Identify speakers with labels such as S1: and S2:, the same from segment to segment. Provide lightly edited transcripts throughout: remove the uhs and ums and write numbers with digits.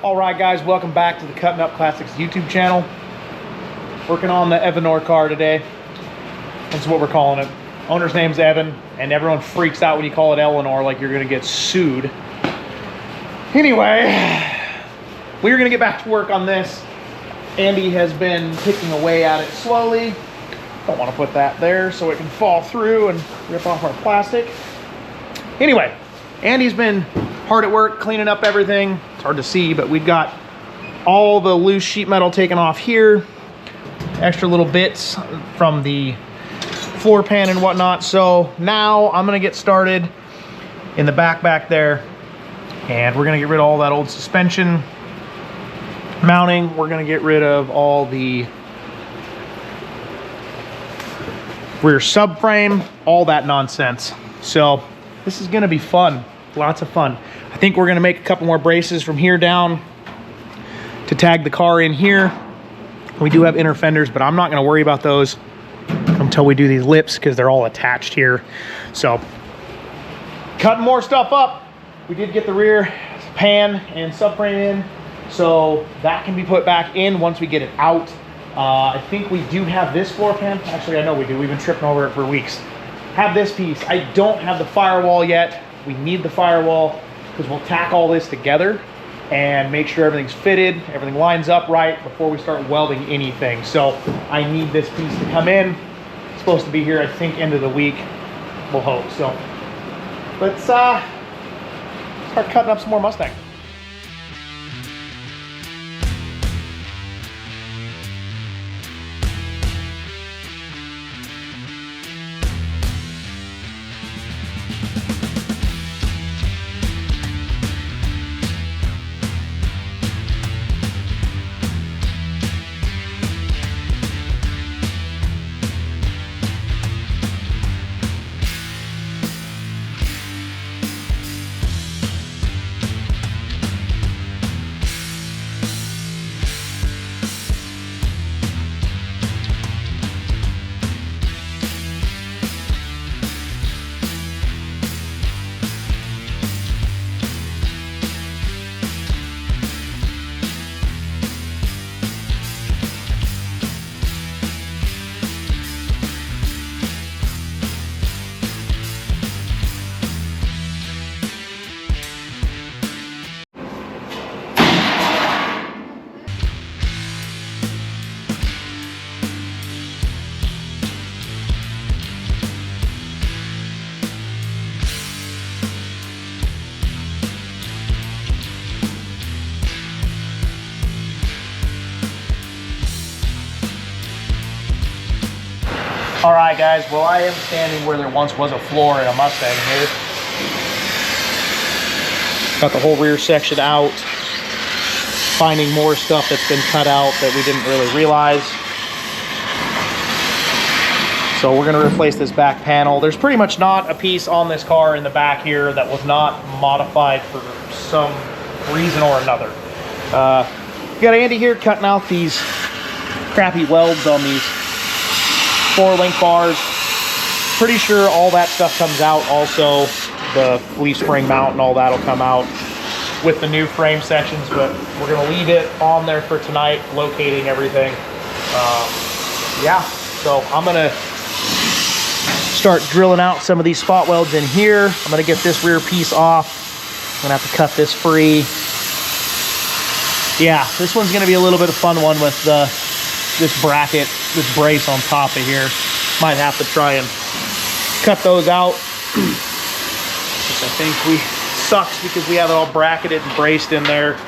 S1: All right, guys, welcome back to the Cutting Up Classics YouTube channel. Working on the evanore car today. That's what we're calling it. Owner's name's Evan, and everyone freaks out when you call it Eleanor, like you're gonna get sued. Anyway, we're gonna get back to work on this. Andy has been picking away at it slowly. Don't want to put that there so it can fall through and rip off our plastic. Anyway, Andy's been hard at work cleaning up everything. It's hard to see, but we've got all the loose sheet metal taken off here, extra little bits from the floor pan and whatnot. So now I'm gonna get started in the back there, and we're gonna get rid of all that old suspension mounting. We're gonna get rid of all the rear subframe, all that nonsense. So this is gonna be fun, lots of fun. I think we're gonna make a couple more braces from here down to tag the car in here. We do have inner fenders, but I'm not gonna worry about those until we do these lips because they're all attached here. So cutting more stuff up. We did get the rear pan and subframe in, so that can be put back in once we get it out. I think we do have this floor pan. Actually, I know we do. We've been tripping over it for weeks. Have this piece. I don't have the firewall yet. We need the firewall because we'll tack all this together and make sure everything's fitted, everything lines up right before we start welding anything. So I need this piece to come in. It's supposed to be here, I think, end of the week. We'll hope. So let's start cutting up some more Mustang. All right, guys, well, I am standing where there once was a floor in a Mustang here. Got the whole rear section out, finding more stuff that's been cut out that we didn't really realize. So we're gonna replace this back panel. There's pretty much not a piece on this car in the back here that was not modified for some reason or another. Got Andy here cutting out these crappy welds on these 4-link bars. Pretty sure all that stuff comes out. Also, the leaf spring mount and all that'll come out with the new frame sections, but we're gonna leave it on there for tonight, locating everything. Yeah, so I'm gonna start drilling out some of these spot welds in here. I'm gonna get this rear piece off. I'm gonna have to cut this free. Yeah, this one's gonna be a little bit of fun one with this bracket, this brace on top of here. Might have to try and cut those out. Which I think sucks because we have it all bracketed and braced in there.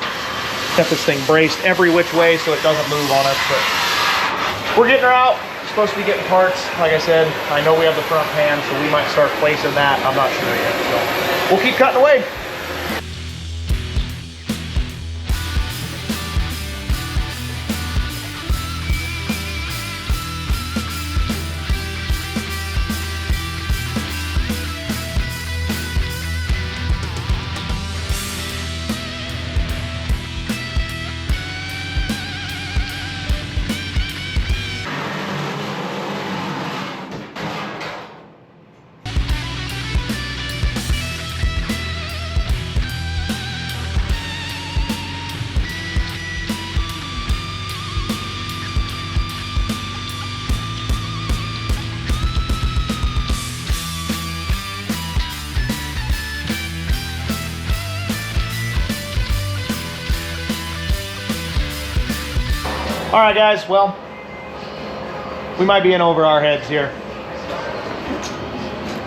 S1: Got this thing braced every which way so it doesn't move on us, but we're getting her out. Supposed to be getting parts. Like I said, I know we have the front pan, so we might start placing that. I'm not sure yet, so we'll keep cutting away. All right, guys, well, we might be in over our heads here.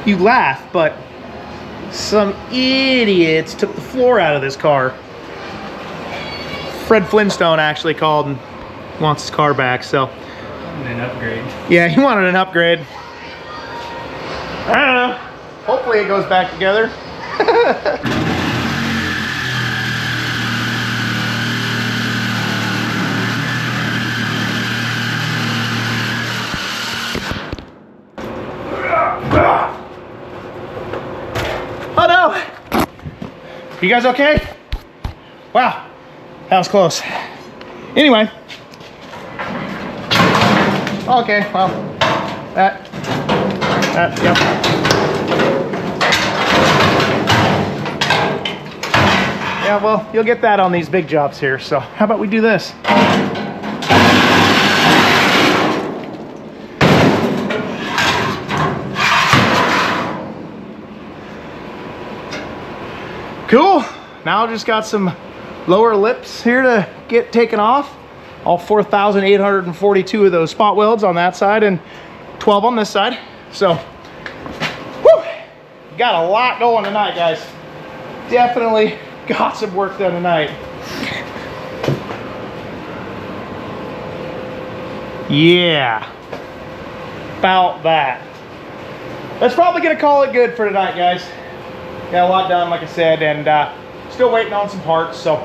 S1: You laugh, but some idiots took the floor out of this car. Fred Flintstone actually called and wants his car back, so.
S2: An upgrade.
S1: Yeah, he wanted an upgrade. I don't know. Hopefully it goes back together. Oh no! You guys okay? Wow, that was close. Anyway. Okay, well, that, yep. Yeah, well, you'll get that on these big jobs here, so how about we do this? Cool. Now just got some lower lips here to get taken off. All 4,842 of those spot welds on that side and 12 on this side. So, whew, got a lot going tonight, guys. Definitely got some work done tonight. Yeah, about that. That's probably gonna call it good for tonight, guys. Got a lot done, like I said, and still waiting on some parts. So,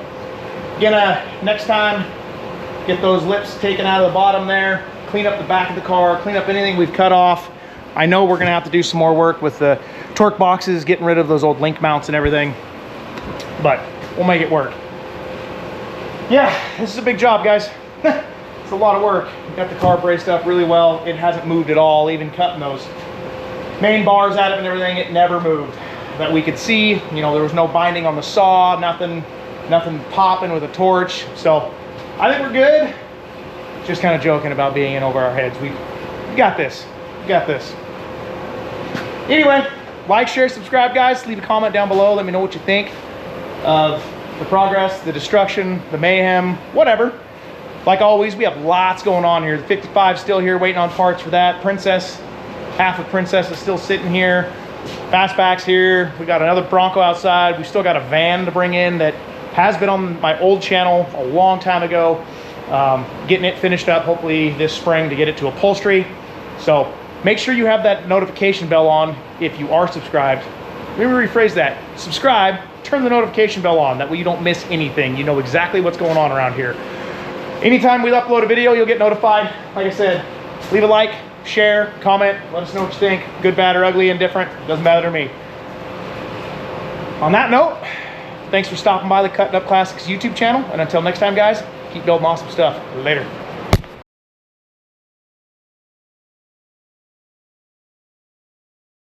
S1: gonna next time get those lips taken out of the bottom there, clean up the back of the car, clean up anything we've cut off. I know we're gonna have to do some more work with the torque boxes, getting rid of those old link mounts and everything, but we'll make it work. Yeah, this is a big job, guys. It's a lot of work. Got the car braced up really well. It hasn't moved at all, even cutting those main bars out of it and everything, it never moved. That we could see, you know, there was no binding on the saw, nothing popping with a torch. So I think we're good. Just kind of joking about being in over our heads. We got this. We got this. Anyway, like, share, subscribe, guys. Leave a comment down below. Let me know what you think of the progress, the destruction, the mayhem, whatever. Like always, we have lots going on here. The 55 still here waiting on parts for that. Princess, half of Princess is still sitting here. Fastback's here. We got another Bronco outside. We still got a van to bring in that has been on my old channel a long time ago. Getting it finished up hopefully this spring to get it to upholstery. So make sure you have that notification bell on if you are subscribed. Let me rephrase that. Subscribe, turn the notification bell on. That way you don't miss anything. You know exactly what's going on around here. Anytime we upload a video, you'll get notified. Like I said, leave a like, share, comment, let us know what you think. Good, bad, or ugly, indifferent, doesn't matter to me. On that note, thanks for stopping by the Cutting Up Classics YouTube channel. And until next time, guys, keep building awesome stuff. Later.